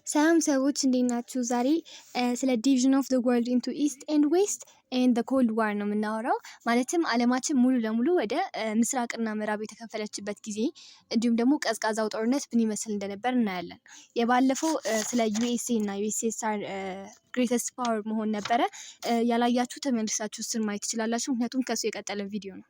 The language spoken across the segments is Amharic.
ሰላም ሰዎች እንዴት ናችሁ? ዛሬ ስለ ዲቪዥን ኦፍ ዘ ወርልድ ኢንቱ ኢስት ኤንድ ዌስት ኤንድ ዘ ኮልድ ዋር ነው የምናወራው። ማለትም ዓለማችን ሙሉ ለሙሉ ወደ ምስራቅና ምዕራብ የተከፈለችበት ጊዜ እንዲሁም ደግሞ ቀዝቃዛው ጦርነት ምን ይመስል እንደነበር እናያለን። የባለፈው ስለ ዩኤስኤ እና ዩኤስኤስአር ግሬተስት ፓወር መሆን ነበረ። ያላያችሁ ተመልሳችሁ እሱን ማየት ትችላላችሁ፣ ምክንያቱም ከሱ የቀጠለ ቪዲዮ ነው።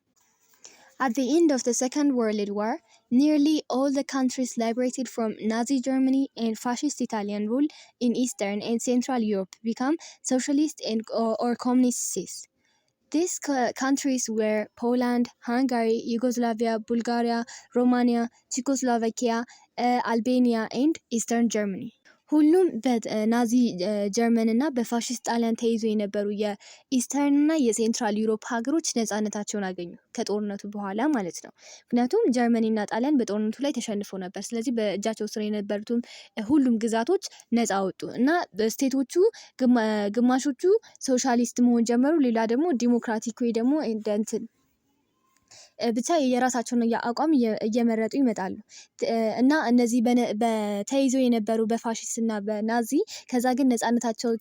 At the end of the Second World War, nearly all the countries liberated from Nazi Germany and fascist Italian rule in Eastern and Central Europe became socialist or communists. These countries were Poland, Hungary, Yugoslavia, Bulgaria, Romania, Czechoslovakia, Albania, and Eastern Germany. ሁሉም በናዚ ጀርመን እና በፋሽስት ጣሊያን ተይዞ የነበሩ የኢስተርን እና የሴንትራል ዩሮፕ ሀገሮች ነፃነታቸውን አገኙ ከጦርነቱ በኋላ ማለት ነው። ምክንያቱም ጀርመኒ እና ጣሊያን በጦርነቱ ላይ ተሸንፈው ነበር። ስለዚህ በእጃቸው ስር የነበሩትም ሁሉም ግዛቶች ነፃ ወጡ እና ስቴቶቹ ግማሾቹ ሶሻሊስት መሆን ጀመሩ፣ ሌላ ደግሞ ዲሞክራቲክ ወይ ደግሞ እንትን ብቻ የራሳቸውን አቋም እየመረጡ ይመጣሉ እና እነዚህ በተይዘው የነበሩ በፋሽስት እና በናዚ ከዛ ግን ነፃነታቸው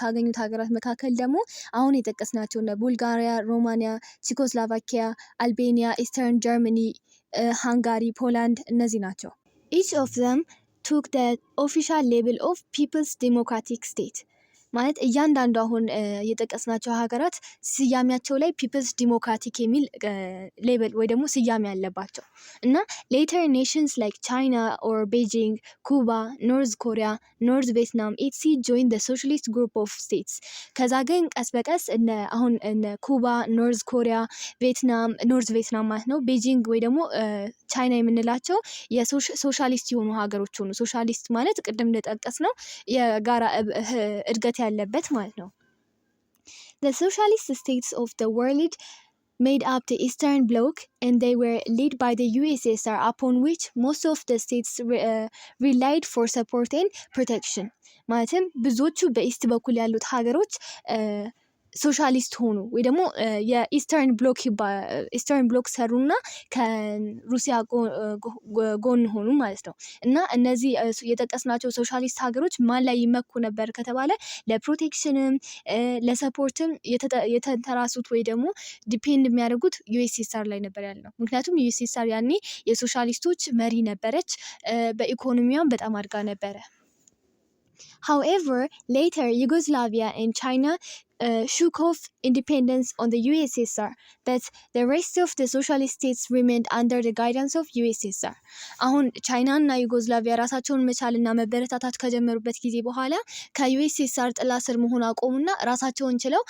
ካገኙት ሀገራት መካከል ደግሞ አሁን የጠቀስናቸው እነ ቡልጋሪያ፣ ሮማኒያ፣ ቼኮስሎቫኪያ፣ አልቤኒያ፣ ኢስተርን ጀርመኒ፣ ሃንጋሪ፣ ፖላንድ እነዚህ ናቸው። each of them took the official label of People's Democratic State ማለት እያንዳንዱ አሁን የጠቀስናቸው ሀገራት ስያሜያቸው ላይ ፒፕልስ ዲሞክራቲክ የሚል ሌብል ወይ ደግሞ ስያሜ ያለባቸው እና ሌተር ኔሽንስ ላይክ ቻይና ኦር ቤጂንግ፣ ኩባ፣ ኖርዝ ኮሪያ፣ ኖርዝ ቪየትናም ኢትሲ ጆይን ዘ ሶሻሊስት ግሩፕ ኦፍ ስቴትስ። ከዛ ግን ቀስ በቀስ አሁን ኩባ፣ ኖርዝ ኮሪያ፣ ቪየትናም፣ ኖርዝ ቪየትናም ማለት ነው፣ ቤጂንግ ወይ ደግሞ ቻይና የምንላቸው የሶሻሊስት የሆኑ ሀገሮች ሆኑ። ሶሻሊስት ማለት ቅድም እንደጠቀስ ነው የጋራ እድገት ያለበት ማለት ነው። The socialist states of the world made up the Eastern Bloc and they were led by the USSR, upon which most of the states relied for support and protection. ማለትም ብዙዎቹ በኢስት በኩል ያሉት ሀገሮች ሶሻሊስት ሆኑ ወይ ደግሞ የኢስተርን ብሎክ ሰሩና ከሩሲያ ጎን ሆኑ ማለት ነው። እና እነዚህ የጠቀስናቸው ሶሻሊስት ሀገሮች ማን ላይ ይመኩ ነበር ከተባለ ለፕሮቴክሽንም ለሰፖርትም የተንተራሱት ወይ ደግሞ ዲፔንድ የሚያደርጉት ዩኤስኤስአር ላይ ነበር ያለው። ምክንያቱም ዩኤስኤስአር ያኔ የሶሻሊስቶች መሪ ነበረች፣ በኢኮኖሚያም በጣም አድጋ ነበረ። However, later Yugoslavia and China shook off independence on the USSR, but the rest of the socialist states remained under the guidance of USSR. አሁን ቻይና እና ዩጎዝላቪያ ራሳቸውን መቻልና መበረታታት ከጀመሩበት ጊዜ በኋላ ከዩኤስኤስአር ጥላ ስር መሆን አቆሙና ራሳቸውን ችለው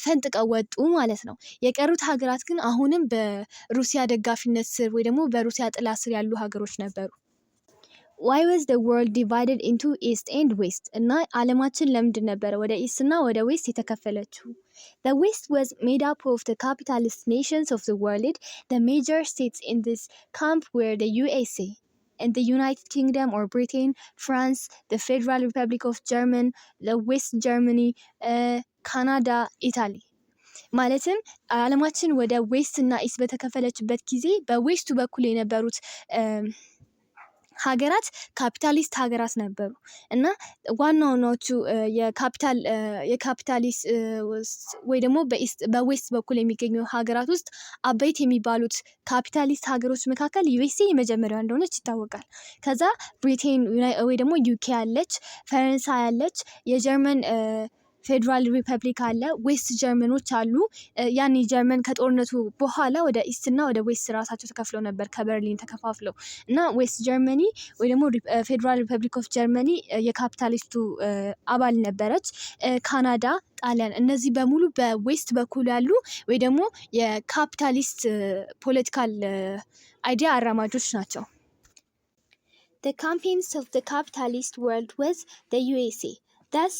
ፈንጥቀው ወጡ ማለት ነው። የቀሩት ሀገራት ግን አሁንም በሩሲያ ደጋፊነት ስር ወይ ደግሞ በሩሲያ ጥላ ስር ያሉ ሀገሮች ነበሩ። Why was the world divided into east and west? እና ዓለማችን ለምንድን ነበረ ወደ ኢስት እና ወደ ዌስት የተከፈለችው? The west was made up of the capitalist nations of the world. The major states in this camp were the USA and the United Kingdom or Britain, France, the Federal Republic of Germany, the West Germany, Canada, Italy. ማለትም ዓለማችን ወደ ዌስት እና ኢስት በተከፈለችበት ጊዜ በዌስቱ በኩል የነበሩት ሀገራት ካፒታሊስት ሀገራት ነበሩ እና ዋና ዋናዎቹ የካፒታሊስት ወይ ደግሞ በዌስት በኩል የሚገኙ ሀገራት ውስጥ አበይት የሚባሉት ካፒታሊስት ሀገሮች መካከል ዩኤስኤ የመጀመሪያዋ እንደሆነች ይታወቃል። ከዛ ብሪቴን ወይ ደግሞ ዩኬ አለች፣ ፈረንሳይ አለች፣ የጀርመን ፌዴራል ሪፐብሊክ አለ፣ ዌስት ጀርመኖች አሉ። ያኔ ጀርመን ከጦርነቱ በኋላ ወደ ኢስት እና ወደ ዌስት ራሳቸው ተከፍለው ነበር ከበርሊን ተከፋፍለው እና ዌስት ጀርመኒ ወይ ደግሞ ፌዴራል ሪፐብሊክ ኦፍ ጀርመኒ የካፒታሊስቱ አባል ነበረች። ካናዳ፣ ጣሊያን እነዚህ በሙሉ በዌስት በኩል ያሉ ወይ ደግሞ የካፒታሊስት ፖለቲካል አይዲያ አራማጆች ናቸው። The champions of the capitalist world was the USA. Thus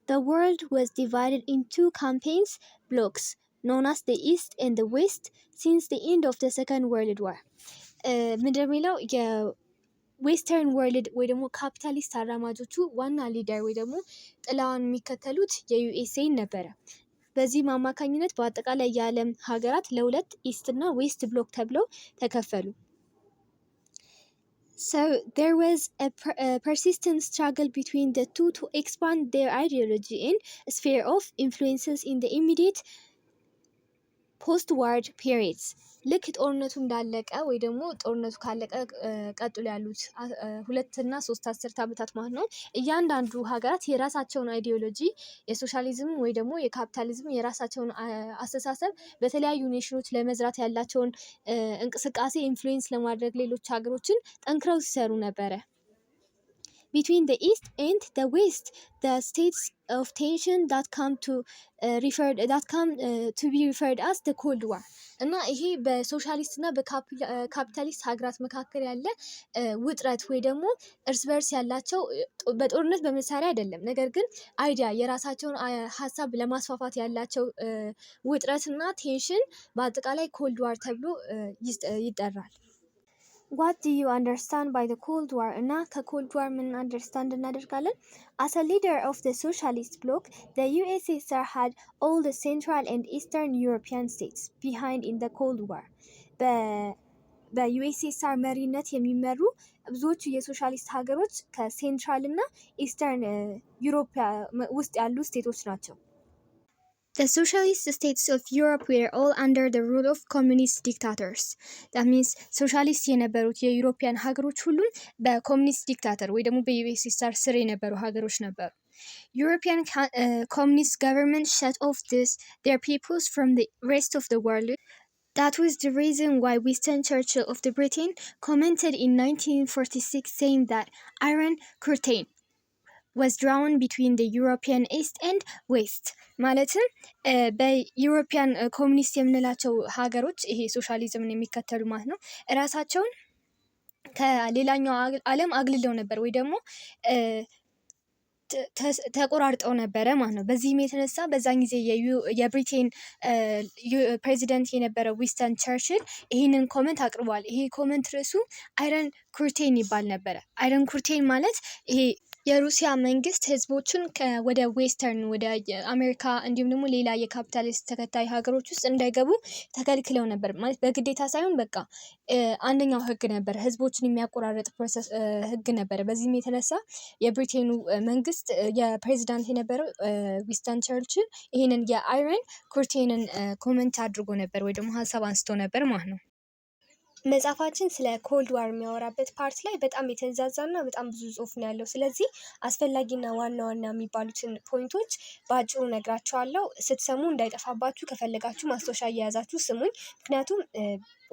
the world was divided in two campaigns blocks known as the East and the West since the end of the Second World War. ምንድነው የዌስተርን ወርልድ ወይ ደግሞ ካፒታሊስት አራማጆቹ ዋና ሊደር ወይ ደግሞ ጥላውን የሚከተሉት የዩኤስኤ ነበረ። በዚህም አማካኝነት በአጠቃላይ የዓለም ሀገራት ለሁለት ኢስት እና ዌስት ብሎክ ተብለው ተከፈሉ። So there was a persistent struggle between the two to expand their ideology in a sphere of influences in the immediate ፖስት ዋር ፔሪድስ ልክ ጦርነቱ እንዳለቀ ወይ ደግሞ ጦርነቱ ካለቀ ቀጥሎ ያሉት ሁለትና ሶስት አስርት ዓመታት ማለት ነው። እያንዳንዱ ሀገራት የራሳቸውን አይዲዮሎጂ የሶሻሊዝም ወይ ደግሞ የካፒታሊዝም የራሳቸውን አስተሳሰብ በተለያዩ ኔሽኖች ለመዝራት ያላቸውን እንቅስቃሴ ኢንፍሉዌንስ ለማድረግ ሌሎች ሀገሮችን ጠንክረው ሲሰሩ ነበረ። Between the East and the West, the states of tension that come to be referred as the Cold War እና ይሄ በሶሻሊስት እና በካፒታሊስት ሀገራት መካከል ያለ ውጥረት ወይ ደግሞ እርስ በርስ ያላቸው በጦርነት በመሳሪያ አይደለም፣ ነገር ግን አይዲያ የራሳቸውን ሀሳብ ለማስፋፋት ያላቸው ውጥረት እና ቴንሽን በአጠቃላይ ኮልድ ዋር ተብሎ ይጠራል። What do you understand by the Cold War? እና ከኮልድ ዋር ምን አንደርስታንድ እናደርጋለን? As a leader of the socialist bloc, the USSR had all the Central and Eastern European states behind in the Cold War. በዩኤስኤስአር መሪነት የሚመሩ ብዙዎቹ የሶሻሊስት ሀገሮች ከሴንትራል እና ኢስተርን ዩሮፕ ውስጥ ያሉ ስቴቶች ናቸው። The socialist states of Europe were all under the rule of communist dictators. That means ሶሻሊስት የነበሩት የዩሮፒያን ሀገሮች ሁሉም በኮሚኒስት ዲክታተር ወይ ደግሞ በዩኤስኤስአር ስር የነበሩ ሀገሮች ነበሩ። European communist government shut off their peoples from the rest of the world. That was the reason why Winston Churchill of the Britain commented in 1946 saying that Iron Curtain was drawn between the European East and West. ማለትም በዩሮፒያን ኮሚኒስት የምንላቸው ሀገሮች ይሄ ሶሻሊዝምን የሚከተሉ ማለት ነው እራሳቸውን ከሌላኛው ዓለም አግልለው ነበር ወይ ደግሞ ተቆራርጠው ነበረ ማለት ነው። በዚህም የተነሳ በዛን ጊዜ የብሪቴን ፕሬዚደንት የነበረው ዊንስተን ቸርችል ይህንን ኮመንት አቅርቧል። ይሄ ኮመንት ርዕሱ አይረን ኩርቴን ይባል ነበረ። አይረን ኩርቴን ማለት ይሄ የሩሲያ መንግስት ህዝቦችን ወደ ዌስተርን ወደ አሜሪካ እንዲሁም ደግሞ ሌላ የካፒታሊስት ተከታይ ሀገሮች ውስጥ እንዳይገቡ ተከልክለው ነበር። ማለት በግዴታ ሳይሆን በቃ አንደኛው ህግ ነበር፣ ህዝቦችን የሚያቆራረጥ ፕሮሰስ ህግ ነበር። በዚህም የተነሳ የብሪቴኑ መንግስት የፕሬዚዳንት የነበረው ዊንስተን ቸርችል ይህንን የአይረን ኩርቴንን ኮመንት አድርጎ ነበር ወይ ደግሞ ሀሳብ አንስቶ ነበር ማለት ነው። መጽሐፋችን ስለ ኮልድ ዋር የሚያወራበት ፓርት ላይ በጣም የተንዛዛና በጣም ብዙ ጽሁፍ ነው ያለው። ስለዚህ አስፈላጊና ዋና ዋና የሚባሉትን ፖይንቶች በአጭሩ ነግራችኋለሁ። ስትሰሙ እንዳይጠፋባችሁ ከፈለጋችሁ ማስታወሻ እየያዛችሁ ስሙኝ፣ ምክንያቱም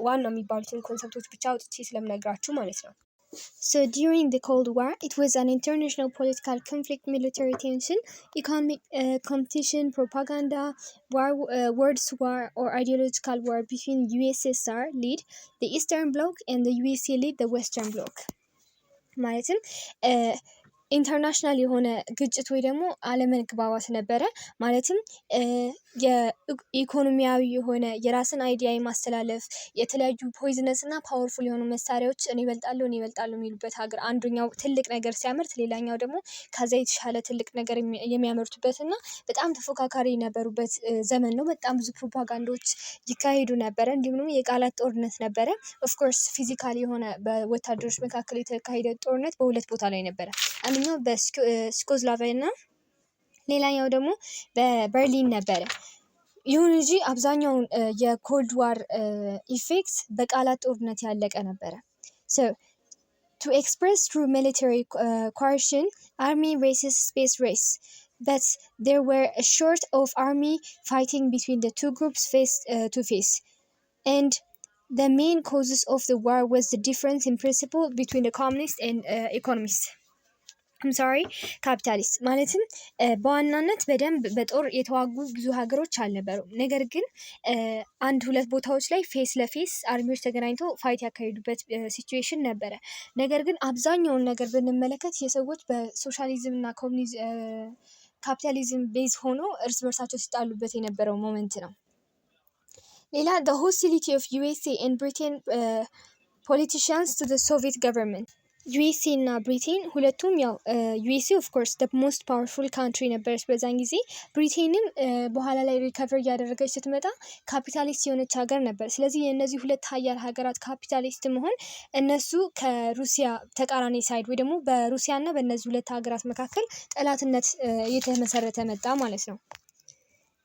ዋናው የሚባሉትን ኮንሰፕቶች ብቻ አውጥቼ ስለምነግራችሁ ማለት ነው። So during the Cold War, it was an international political conflict, military tension, economic competition, propaganda, words war or ideological war between USSR lead, the Eastern Bloc, and the USA lead, the Western Bloc. ማለትም ኢንተርናሽናል የሆነ ግጭት ወይ ደግሞ አለመግባባት ነበረ። ማለትም የኢኮኖሚያዊ የሆነ የራስን አይዲያ የማስተላለፍ የተለያዩ ፖይዝነስ እና ፓወርፉል የሆኑ መሳሪያዎች እኔ እበልጣለሁ የሚሉበት ሀገር አንዱኛው ትልቅ ነገር ሲያመርት፣ ሌላኛው ደግሞ ከዛ የተሻለ ትልቅ ነገር የሚያመርቱበት እና በጣም ተፎካካሪ የነበሩበት ዘመን ነው። በጣም ብዙ ፕሮፓጋንዳዎች ይካሄዱ ነበረ። እንዲሁም ደግሞ የቃላት ጦርነት ነበረ። ኦፍኮርስ ፊዚካል የሆነ በወታደሮች መካከል የተካሄደ ጦርነት በሁለት ቦታ ላይ ነበረ። አንደኛው በስኮዝላቪያ እና ሌላኛው ደግሞ በበርሊን ነበረ። ይሁን እንጂ አብዛኛውን የኮልድ ዋር ኢፌክት በቃላት ጦርነት ያለቀ ነበረ። So to express through military coercion, army races space race, but there were a sort of army fighting between the two groups face to face, and the main causes of the war was the difference in principle between the communists and economists. ካፒታሊስት ማለትም በዋናነት በደንብ በጦር የተዋጉ ብዙ ሀገሮች አልነበሩም። ነገር ግን አንድ ሁለት ቦታዎች ላይ ፌስ ለፌስ አርሚዎች ተገናኝተው ፋይት ያካሄዱበት ሲቹዌሽን ነበረ። ነገር ግን አብዛኛውን ነገር ብንመለከት የሰዎች በሶሻሊዝም እና ካፒታሊዝም ቤዝ ሆኖ እርስ በርሳቸው ሲጣሉበት የነበረው ሞመንት ነው። ሌላ the hostility of USA and Britain politicians to the Soviet government. ዩኤስኤ እና ብሪቴን ሁለቱም ያው ዩኤስኤ ኦፍ ኮርስ ደ ሞስት ፓወርፉል ካንትሪ ነበረች በዛን ጊዜ። ብሪቴንም በኋላ ላይ ሪከቨር እያደረገች ስትመጣ ካፒታሊስት የሆነች ሀገር ነበር። ስለዚህ የእነዚህ ሁለት ሀያል ሀገራት ካፒታሊስት መሆን እነሱ ከሩሲያ ተቃራኒ ሳይድ ወይ ደግሞ በሩሲያ እና በእነዚህ ሁለት ሀገራት መካከል ጠላትነት እየተመሰረተ መጣ ማለት ነው።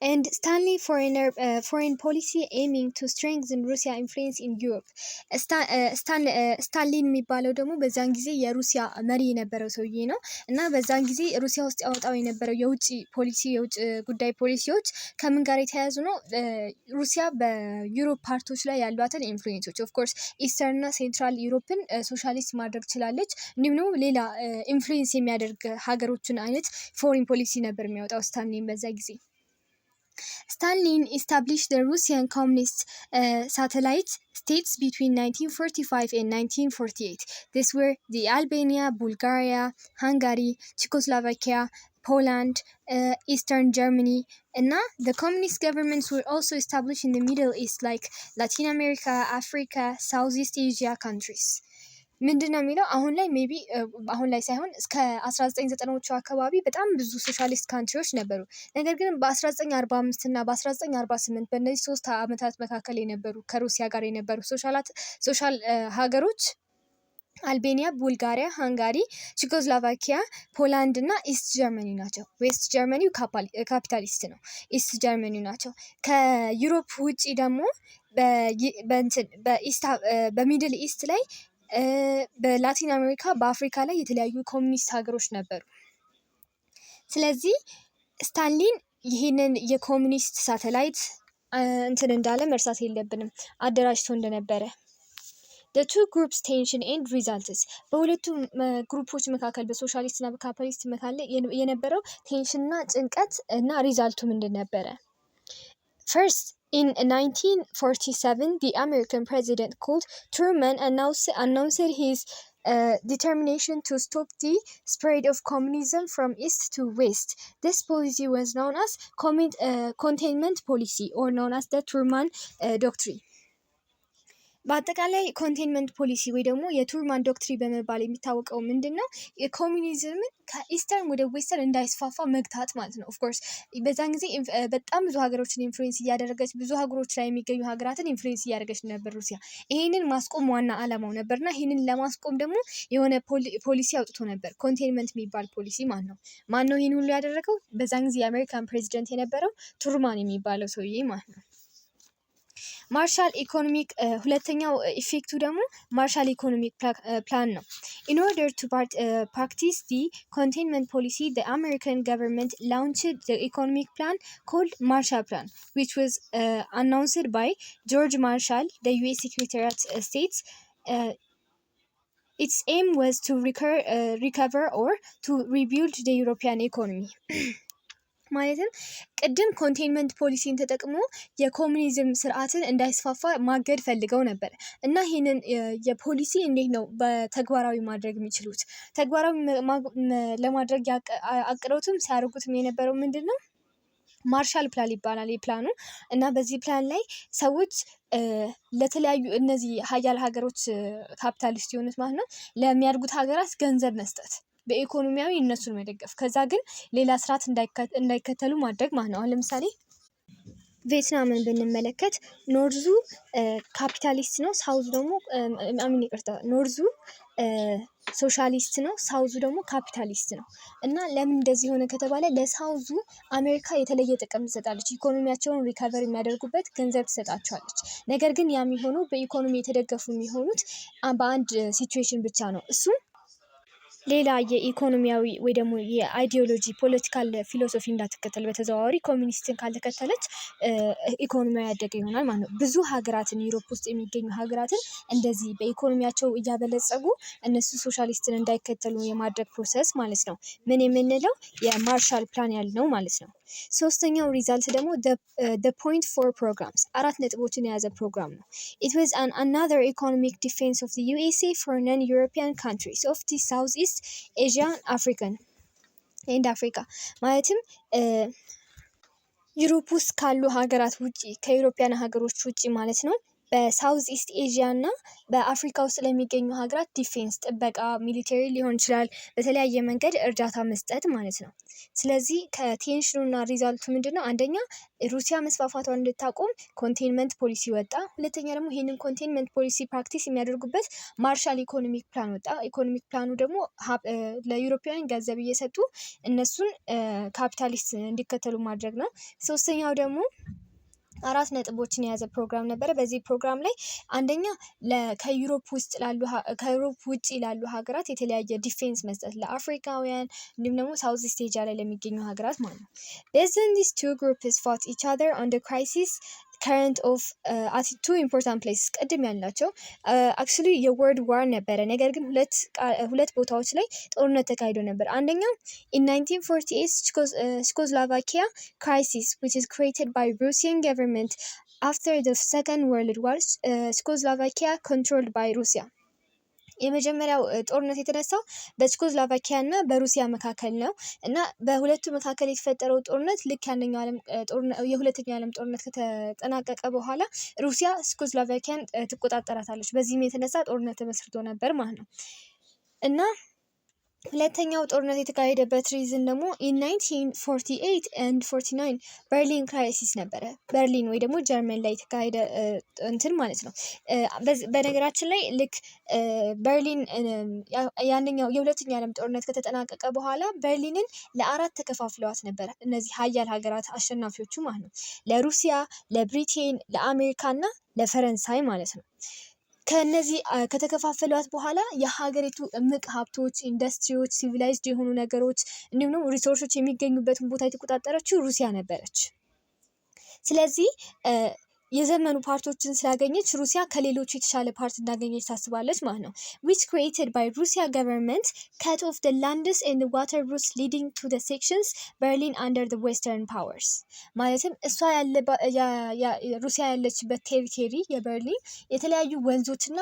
And Stanley foreign policy aiming to strengthen Russia influence in Europe. ስታንሊ የሚባለው ደግሞ በዛን ጊዜ የሩሲያ መሪ የነበረው ሰውዬ ነው እና በዛን ጊዜ ሩሲያ ውስጥ ያወጣው የነበረው የውጭ ጉዳይ ፖሊሲዎች ከምን ጋር የተያያዙ ነው? ሩሲያ በዩሮፕ ፓርቶች ላይ ያሏትን ኢንፍሉዌንሶች ኦፍ ኮርስ ኢስተርን እና ሴንትራል ዩሮፕን ሶሻሊስት ማድረግ ችላለች። እንዲሁም ደግሞ ሌላ ኢንፍሉዌንስ የሚያደርግ ሀገሮችን አይነት ፎሬን ፖሊሲ ነበር የሚያወጣው ስታንሊን በዛ ጊዜ። Stalin established the Russian Communist satellite states between 1945 and 1948. These were the Albania, Bulgaria, Hungary, Czechoslovakia, Poland, Eastern Germany, and now the communist governments were also established in the Middle East like Latin America, Africa, Southeast Asia countries. ምንድነው የሚለው አሁን ላይ ሜቢ አሁን ላይ ሳይሆን እስከ 1990ዎቹ አካባቢ በጣም ብዙ ሶሻሊስት ካንትሪዎች ነበሩ። ነገር ግን በ1945 እና በ1948 በእነዚህ 3 ዓመታት መካከል የነበሩ ከሩሲያ ጋር የነበሩ ሶሻል ሀገሮች አልቤኒያ፣ ቡልጋሪያ፣ ሃንጋሪ፣ ቼኮስሎቫኪያ፣ ፖላንድ እና ኢስት ጀርመኒ ናቸው። ዌስት ጀርመኒው ካፒታሊስት ነው። ኢስት ጀርመኒ ናቸው። ከዩሮፕ ውጪ ደግሞ በሚድል ኢስት ላይ በላቲን አሜሪካ በአፍሪካ ላይ የተለያዩ ኮሚኒስት ሀገሮች ነበሩ። ስለዚህ ስታንሊን ይህንን የኮሚኒስት ሳተላይት እንዳለ መርሳት የለብንም አደራጅቶ እንደነበረ። The two groups tension and results በሁለቱ ግሩፖች መካከል በሶሻሊስት እና በካፒታሊስት መካከል የነበረው ቴንሽን እና ጭንቀት እና ሪዛልቱ ምንድን ነበረ? First, in 1947, the American president called Truman announced his determination to stop the spread of communism from east to west. This policy was known as containment policy or known as the Truman Doctrine. በአጠቃላይ ኮንቴንመንት ፖሊሲ ወይ ደግሞ የቱርማን ዶክትሪን በመባል የሚታወቀው ምንድን ነው? የኮሚኒዝምን ከኢስተርን ወደ ዌስተርን እንዳይስፋፋ መግታት ማለት ነው። ኦፍኮርስ በዛን ጊዜ በጣም ብዙ ሀገሮችን ኢንፍሉዌንስ እያደረገች ብዙ ሀገሮች ላይ የሚገኙ ሀገራትን ኢንፍሉዌንስ እያደረገች ነበር ሩሲያ። ይህንን ማስቆም ዋና ዓላማው ነበርና ይህንን ለማስቆም ደግሞ የሆነ ፖሊሲ አውጥቶ ነበር፣ ኮንቴንመንት የሚባል ፖሊሲ ማለት ነው። ማን ነው ይህን ሁሉ ያደረገው? በዛን ጊዜ የአሜሪካን ፕሬዚደንት የነበረው ቱርማን የሚባለው ሰውዬ ማለት ነው። ማርሻል ኢኮኖሚክ ሁለተኛው ኢፌክቱ ደግሞ ማርሻል ኢኮኖሚክ ፕላን ነው። In order to practice the containment policy, the American government launched the economic plan called Marshall Plan, which was announced by George Marshall, the US Secretary of State. Its aim was to recover or to rebuild the European economy. ማለትም ቅድም ኮንቴንመንት ፖሊሲን ተጠቅሞ የኮሚኒዝም ስርዓትን እንዳይስፋፋ ማገድ ፈልገው ነበር እና ይህንን የፖሊሲ እንዴት ነው በተግባራዊ ማድረግ የሚችሉት? ተግባራዊ ለማድረግ አቅደውትም ሲያደርጉትም የነበረው ምንድን ነው? ማርሻል ፕላን ይባላል የፕላኑ እና በዚህ ፕላን ላይ ሰዎች ለተለያዩ እነዚህ ሀያል ሀገሮች ካፒታሊስት የሆኑት ማለት ነው ለሚያድጉት ሀገራት ገንዘብ መስጠት፣ በኢኮኖሚያዊ እነሱን መደገፍ፣ ከዛ ግን ሌላ ስርዓት እንዳይከተሉ ማድረግ ማለት ነው። አሁን ለምሳሌ ቪየትናምን ብንመለከት ኖርዙ ካፒታሊስት ነው፣ ሳውዙ ደግሞ ኖርዙ ሶሻሊስት ነው፣ ሳውዙ ደግሞ ካፒታሊስት ነው። እና ለምን እንደዚህ ሆነ ከተባለ ለሳውዙ አሜሪካ የተለየ ጥቅም ትሰጣለች፣ ኢኮኖሚያቸውን ሪካቨር የሚያደርጉበት ገንዘብ ትሰጣቸዋለች። ነገር ግን ያ የሚሆነው በኢኮኖሚ የተደገፉ የሚሆኑት በአንድ ሲቹዌሽን ብቻ ነው። እሱም ሌላ የኢኮኖሚያዊ ወይ ደግሞ የአይዲዮሎጂ ፖለቲካል ፊሎሶፊ እንዳትከተል በተዘዋዋሪ ኮሚኒስትን ካልተከተለች ኢኮኖሚያ ያደገ ይሆናል ማለት ነው። ብዙ ሀገራትን ዩሮፕ ውስጥ የሚገኙ ሀገራትን እንደዚህ በኢኮኖሚያቸው እያበለጸጉ እነሱ ሶሻሊስትን እንዳይከተሉ የማድረግ ፕሮሰስ ማለት ነው። ምን የምንለው የማርሻል ፕላን ያልነው ማለት ነው። ሶስተኛው ሪዛልት ደግሞ the point four programs 4 ነጥቦችን የያዘ ፕሮግራም ነው። It was another economic defense of the USA for non-European countries of the Southeast Asia and Africa ማለትም ዩሮፕ ውስጥ ካሉ ሀገራት ውጪ ከዩሮፒያን ሀገሮች ውጪ ማለት ነው በሳውዝ ኢስት ኤዥያ እና በአፍሪካ ውስጥ ለሚገኙ ሀገራት ዲፌንስ ጥበቃ ሚሊተሪ ሊሆን ይችላል በተለያየ መንገድ እርዳታ መስጠት ማለት ነው። ስለዚህ ከቴንሽኑና ሪዛልቱ ምንድነው? አንደኛ ሩሲያ መስፋፋቷን እንድታቆም ኮንቴንመንት ፖሊሲ ወጣ። ሁለተኛ ደግሞ ይህንን ኮንቴንመንት ፖሊሲ ፕራክቲስ የሚያደርጉበት ማርሻል ኢኮኖሚክ ፕላን ወጣ። ኢኮኖሚክ ፕላኑ ደግሞ ለዩሮፒያን ገንዘብ እየሰጡ እነሱን ካፒታሊስት እንዲከተሉ ማድረግ ነው። ሶስተኛው ደግሞ 4 ነጥቦችን የያዘ ፕሮግራም ነበረ። በዚህ ፕሮግራም ላይ አንደኛ ከዩሮፕ ውጭ ላሉ ሀገራት የተለያየ ዲፌንስ መስጠት ለአፍሪካውያን እንዲሁም ደግሞ ሳውዝ ኢስት ኤዥያ ላይ ለሚገኙ ሀገራት ማለት ነው። Then these two groups fought each other on the crisis current of at two important places ቅድም ያልናቸው አክቹሊ የወርልድ ዋር ነበረ። ነገር ግን ሁለት ቦታዎች ላይ ጦርነት ተካሂዶ ነበር። አንደኛው in 1948 Czechoslovakia crisis which is created by Russian government after the Second World War. Czechoslovakia controlled by Russia. የመጀመሪያው ጦርነት የተነሳው በቼኮስሎቫኪያ እና በሩሲያ መካከል ነው እና በሁለቱ መካከል የተፈጠረው ጦርነት ልክ የሁለተኛው ዓለም ጦርነት ከተጠናቀቀ በኋላ ሩሲያ ቼኮስሎቫኪያን ትቆጣጠራታለች። በዚህም የተነሳ ጦርነት ተመስርቶ ነበር ማለት ነው እና ሁለተኛው ጦርነት የተካሄደበት ሪዝን ደግሞ in 1948 and 49 በርሊን ክራይሲስ ነበረ። በርሊን ወይ ደግሞ ጀርመን ላይ የተካሄደ እንትን ማለት ነው። በነገራችን ላይ ልክ በርሊን የሁለተኛው ዓለም ጦርነት ከተጠናቀቀ በኋላ በርሊንን ለ4 ተከፋፍለዋት ነበር። እነዚህ ሀያል ሀገራት አሸናፊዎቹ ማለት ነው። ለሩሲያ፣ ለብሪቴን፣ ለአሜሪካ እና ለፈረንሳይ ማለት ነው። ከነዚህ ከተከፋፈሏት በኋላ የሀገሪቱ እምቅ ሀብቶች፣ ኢንዱስትሪዎች፣ ሲቪላይዝድ የሆኑ ነገሮች እንዲሁም ደግሞ ሪሶርሶች የሚገኙበትን ቦታ የተቆጣጠረችው ሩሲያ ነበረች። ስለዚህ የዘመኑ ፓርቶችን ስላገኘች ሩሲያ ከሌሎቹ የተሻለ ፓርት እንዳገኘች ታስባለች ማለት ነው። which created by Russia government cut off the lands and the water routes leading to the sections Berlin under the Western powers ማለትም እሷ ሩሲያ ያለችበት ቴሪቶሪ የበርሊን የተለያዩ ወንዞችና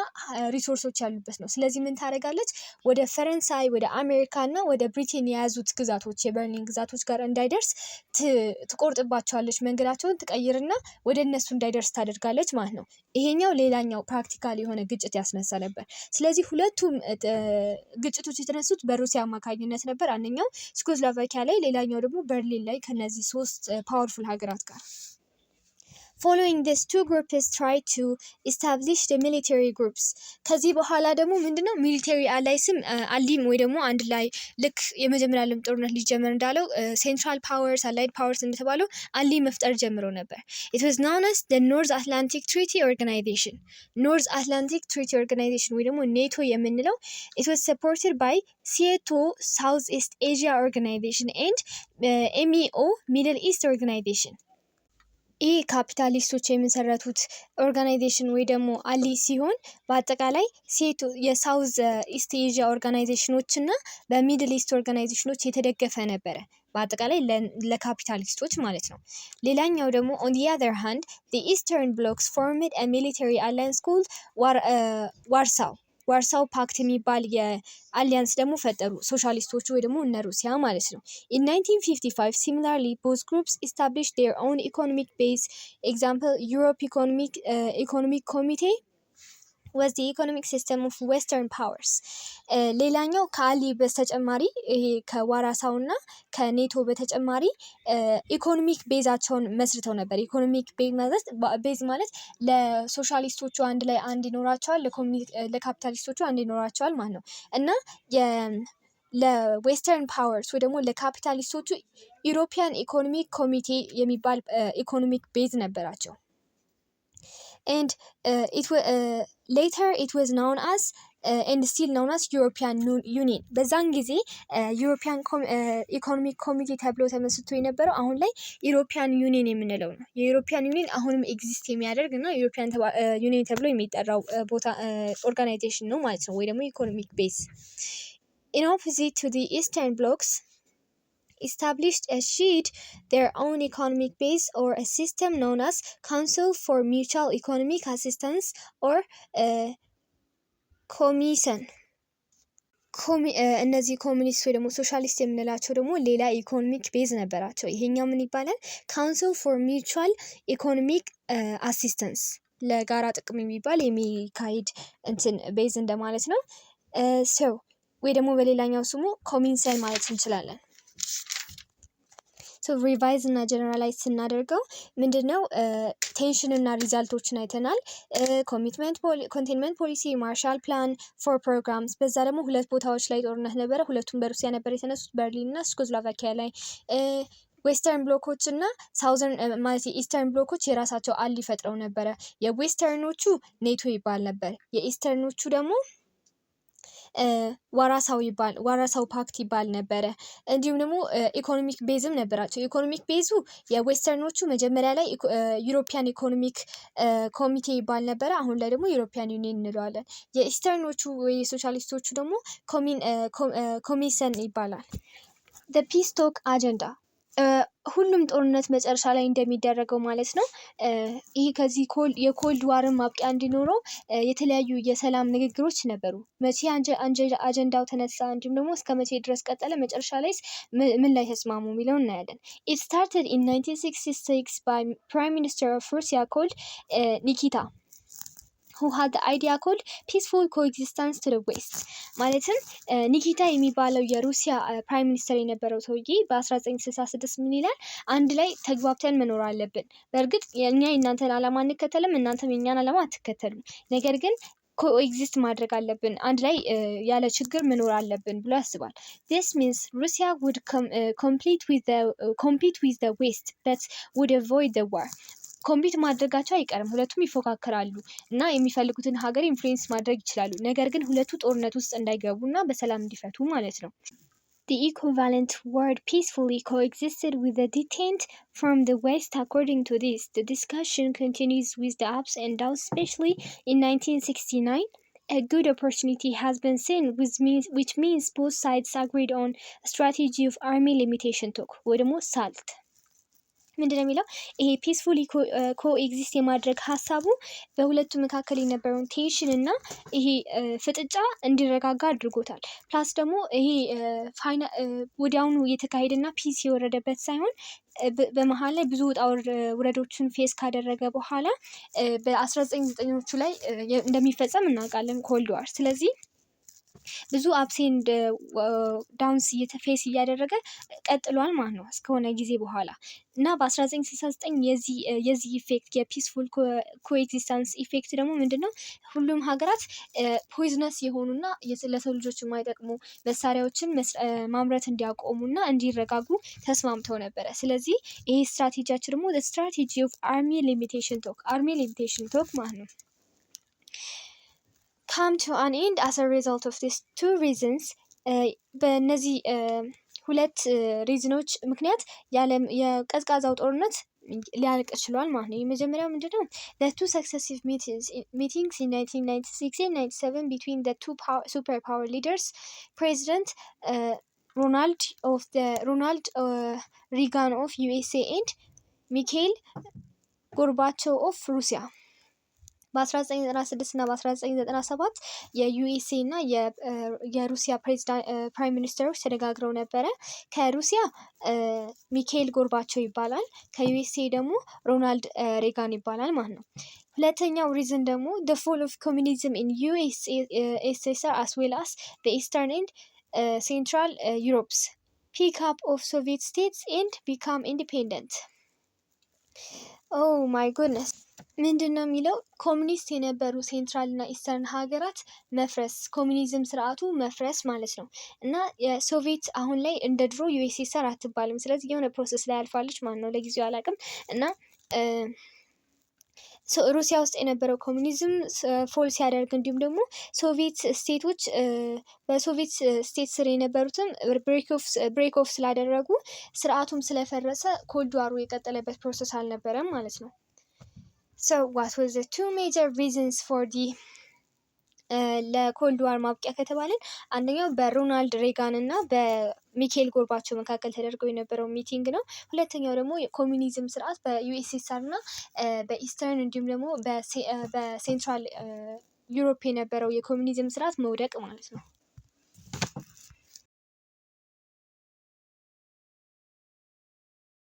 ሪሶርሶች ያሉበት ነው። ስለዚህ ምን ታደርጋለች? ወደ ፈረንሳይ፣ ወደ አሜሪካ እና ወደ ብሪቴን የያዙት ግዛቶች የበርሊን ግዛቶች ጋር እንዳይደርስ ትቆርጥባቸዋለች። መንገዳቸውን ትቀይርና ወደ እነሱ እንዳይደርስ ታደርጋለች ማለት ነው። ይሄኛው ሌላኛው ፕራክቲካል የሆነ ግጭት ያስነሳ ነበር። ስለዚህ ሁለቱም ግጭቶች የተነሱት በሩሲያ አማካኝነት ነበር። አንደኛው ቼኮስሎቫኪያ ላይ፣ ሌላኛው ደግሞ በርሊን ላይ ከነዚህ 3 ፓወርፉል ሀገራት ጋር። Following this, 2 groups tried to establish the military groups. ከዚህ በኋላ ደግሞ ምንድነው ሚሊተሪ አላይስም አሊም ወይ ደግሞ አንድ ላይ ልክ የመጀመሪያ ዓለም ጦርነት ሊጀመር እንዳለው ሴንትራል ፓወርስ አላይድ ፓወርስ እንደተባለው አሊ መፍጠር ጀምሮ ነበር። It was known as the North Atlantic Treaty Organization. North Atlantic Treaty Organization ወይ ደግሞ ኔቶ የምንለው it was supported by SEATO South East Asia Organization and MEO Middle East Organization. ይህ ካፒታሊስቶች የመሰረቱት ኦርጋናይዜሽን ወይ ደግሞ አሊ ሲሆን በአጠቃላይ የሳውዝ ኢስት ኤዥያ ኦርጋናይዜሽኖች እና በሚድል ኢስት ኦርጋናይዜሽኖች የተደገፈ ነበረ። በአጠቃላይ ለካፒታሊስቶች ማለት ነው። ሌላኛው ደግሞ on the other hand the Eastern blocs formed a military alliance called ዋርሳው ፓክት የሚባል የአሊያንስ ደግሞ ፈጠሩ ሶሻሊስቶቹ ወይ ደግሞ እነ ሩሲያ ማለት ነው። In 1955 similarly both groups established their own economic base. Example Europe Economic Committee was the economic system of Western powers. ሌላኛው ከአሊ በተጨማሪ ይሄ ከዋራሳው እና ከኔቶ በተጨማሪ ኢኮኖሚክ ቤዛቸውን መስርተው ነበር። ኢኮኖሚክ ቤዝ ማለት ለሶሻሊስቶቹ አንድ ላይ አንድ ይኖራቸዋል፣ ለካፒታሊስቶቹ አንድ ይኖራቸዋል ማለት ነው እና ለዌስተርን ፓወርስ ወይ ደግሞ ለካፒታሊስቶቹ ዩሮፒያን ኢኮኖሚክ ኮሚቴ የሚባል ኢኮኖሚክ ቤዝ ነበራቸው። And later it was known as and still known as European Union. በዛን ጊዜ ዩሮፒያን ኢኮኖሚክ ኮሚቴ ተብሎ ተመስርቶ የነበረው አሁን ላይ ዩሮፒያን ዩኒየን የምንለው ነው። የዩሮፒያን ዩኒየን አሁንም ኤግዚስት የሚያደርግ እና ዩሮፒያን ዩኒየን ተብሎ የሚጠራው ቦታ ኦርጋናይዜሽን ነው ማለት ነው፣ ወይ ደግሞ ኢኮኖሚክ ቤዝ። In opposite to the Eastern blocs established their own economic base or a system known as Council for Mutual Economic Assistance or ኮሚሰን እነዚህ ኮሚኒስት ወይ ደግሞ ሶሻሊስት የምንላቸው ደግሞ ሌላ ኢኮኖሚክ ቤዝ ነበራቸው። ይሄኛው ምን ይባላል? ካውንስል ፎር ሚቹዋል ኢኮኖሚክ አሲስተንስ ለጋራ ጥቅም የሚባል የሚካሄድ እንትን ቤዝ እንደማለት ነው። ሰው ወይ ደግሞ በሌላኛው ስሙ ኮሚንሰል ማለት እንችላለን። ሶ ሪቫይዝ እና ጀነራላይዝ ስናደርገው ምንድነው ቴንሽን እና ሪዛልቶችን አይተናል። ኮንቴንመንት ፖሊሲ፣ ማርሻል ፕላን ፎር ፕሮግራምስ። በዛ ደግሞ ሁለት ቦታዎች ላይ ጦርነት ነበረ። ሁለቱም በሩሲያ ነበር የተነሱት፣ በርሊን እና ቼኮስሎቫኪያ ላይ። ዌስተርን ብሎኮች እና ሳውዘርን ማለት የኢስተርን ብሎኮች የራሳቸው አሊ ፈጥረው ነበረ። የዌስተርኖቹ ኔቶ ይባል ነበር። የኢስተርኖቹ ደግሞ ዋራሳው ፓክት ይባል ነበረ። እንዲሁም ደግሞ ኢኮኖሚክ ቤዝም ነበራቸው። ኢኮኖሚክ ቤዙ የዌስተርኖቹ መጀመሪያ ላይ ዩሮፒያን ኢኮኖሚክ ኮሚቴ ይባል ነበረ። አሁን ላይ ደግሞ ዩሮፒያን ዩኒየን እንለዋለን። የኢስተርኖቹ ወይ የሶሻሊስቶቹ ደግሞ ኮሚሰን ይባላል። ፒስ ቶክ አጀንዳ ሁሉም ጦርነት መጨረሻ ላይ እንደሚደረገው ማለት ነው። ይሄ ከዚህ የኮልድ ዋርን ማብቂያ እንዲኖረው የተለያዩ የሰላም ንግግሮች ነበሩ። መቼ አጀንዳው ተነሳ፣ እንዲሁም ደግሞ እስከ መቼ ድረስ ቀጠለ፣ መጨረሻ ላይ ምን ላይ ተስማሙ የሚለው እናያለን። It started in 1966 by Prime Minister of Russia called Nikita, who had the idea called peaceful coexistence to the west። ማለትም ኒኪታ የሚባለው የሩሲያ ፕራይም ሚኒስተር የነበረው ሰውዬ በ1966 ምን ይላል? አንድ ላይ ተግባብተን መኖር አለብን። በእርግጥ እኛ የእናንተን ዓላማ አንከተልም፣ እናንተም የእኛን ዓላማ አትከተሉም። ነገር ግን ኮኤግዚስት ማድረግ አለብን፣ አንድ ላይ ያለ ችግር መኖር አለብን ብሎ ያስባል። This means Russia would compete with the West but would avoid the war። ኮምፒት ማድረጋቸው አይቀርም፣ ሁለቱም ይፎካከራሉ እና የሚፈልጉትን ሀገር ኢንፍሉዌንስ ማድረግ ይችላሉ። ነገር ግን ሁለቱ ጦርነት ውስጥ እንዳይገቡ እና በሰላም እንዲፈቱ ማለት ነው። The equivalent word peacefully coexisted with the detent from the West. According to this, the discussion continues with the ups and downs, especially in 1969. A good opportunity has been seen, which means both sides agreed on a strategy of army limitation talk, ወይ ደግሞ SALT። ምንድን ነው የሚለው? ይሄ ፒስፉሊ ኮኤግዚስት የማድረግ ሀሳቡ በሁለቱ መካከል የነበረውን ቴንሽን እና ይሄ ፍጥጫ እንዲረጋጋ አድርጎታል። ፕላስ ደግሞ ይሄ ወዲያውኑ የተካሄደና ፒስ የወረደበት ሳይሆን በመሀል ላይ ብዙ ውጣ ውረዶችን ፌስ ካደረገ በኋላ በ1990ዎቹ ላይ እንደሚፈጸም እናውቃለን ኮልድ ዋር። ስለዚህ ብዙ አፕሴንድ ዳውንስ ፌስ እያደረገ ቀጥሏል ማለት ነው እስከሆነ ጊዜ በኋላ እና በ1969 የዚህ ኢፌክት የፒስፉል ኮኤግዚስተንስ ኢፌክት ደግሞ ምንድነው? ሁሉም ሀገራት ፖይዝነስ የሆኑና ለሰው ልጆች የማይጠቅሙ መሳሪያዎችን ማምረት እንዲያቆሙና እንዲረጋጉ ተስማምተው ነበረ። ስለዚህ ይሄ ስትራቴጂያችን ደግሞ ስትራቴጂ ኦፍ አርሚ ሊሚቴሽን ቶክ ማለት ነው come to an end as a result of these two reasons። በእነዚህ ሁለት ሪዝኖች ምክንያት የቀዝቃዛው ጦርነት ሊያልቅ ችሏል ማለት ነው። የመጀመሪያው ምንድነው? the two successive meetings in 1996 and 97 between the two superpower leaders, President ሮናልድ ሪጋን of USA and ሚካኤል ጎርባቾቭ of ሩሲያ በ1996 እና በ1997 የዩኤስኤ እና የሩሲያ ፕራይም ሚኒስተሮች ተነጋግረው ነበረ። ከሩሲያ ሚካኤል ጎርባቾቭ ይባላል፣ ከዩኤስኤ ደግሞ ሮናልድ ሬጋን ይባላል ማለት ነው። ሁለተኛው ሪዝን ደግሞ the fall of communism in USSR as well as the Eastern and Central Europe's pick up of Soviet states and become independent። oh my goodness ምንድን ነው የሚለው? ኮሚኒስት የነበሩ ሴንትራል እና ኢስተርን ሀገራት መፍረስ፣ ኮሚኒዝም ስርዓቱ መፍረስ ማለት ነው። እና የሶቪየት አሁን ላይ እንደ ድሮ ዩኤስኤስአር አትባልም። ስለዚህ የሆነ ፕሮሰስ ላይ ያልፋለች ማለት ነው። ለጊዜው አላውቅም። እና ሩሲያ ውስጥ የነበረው ኮሚኒዝም ፎል ሲያደርግ እንዲሁም ደግሞ ሶቪየት ስቴቶች በሶቪየት ስቴት ስር የነበሩትም ብሬክ ኦፍ ስላደረጉ ስርዓቱም ስለፈረሰ ኮልድ ዋሩ የቀጠለበት ፕሮሰስ አልነበረም ማለት ነው። So what was the two major reasons for the ለኮልድ ዋር ማብቂያ ከተባለን አንደኛው በሮናልድ ሬጋን እና በሚካኤል ጎርባቾቭ መካከል ተደርገው የነበረው ሚቲንግ ነው። ሁለተኛው ደግሞ የኮሚኒዝም ስርዓት በዩኤስኤስአር እና በኢስተርን እንዲሁም ደግሞ በሴንትራል ዩሮፕ የነበረው የኮሚኒዝም ስርዓት መውደቅ ማለት ነው።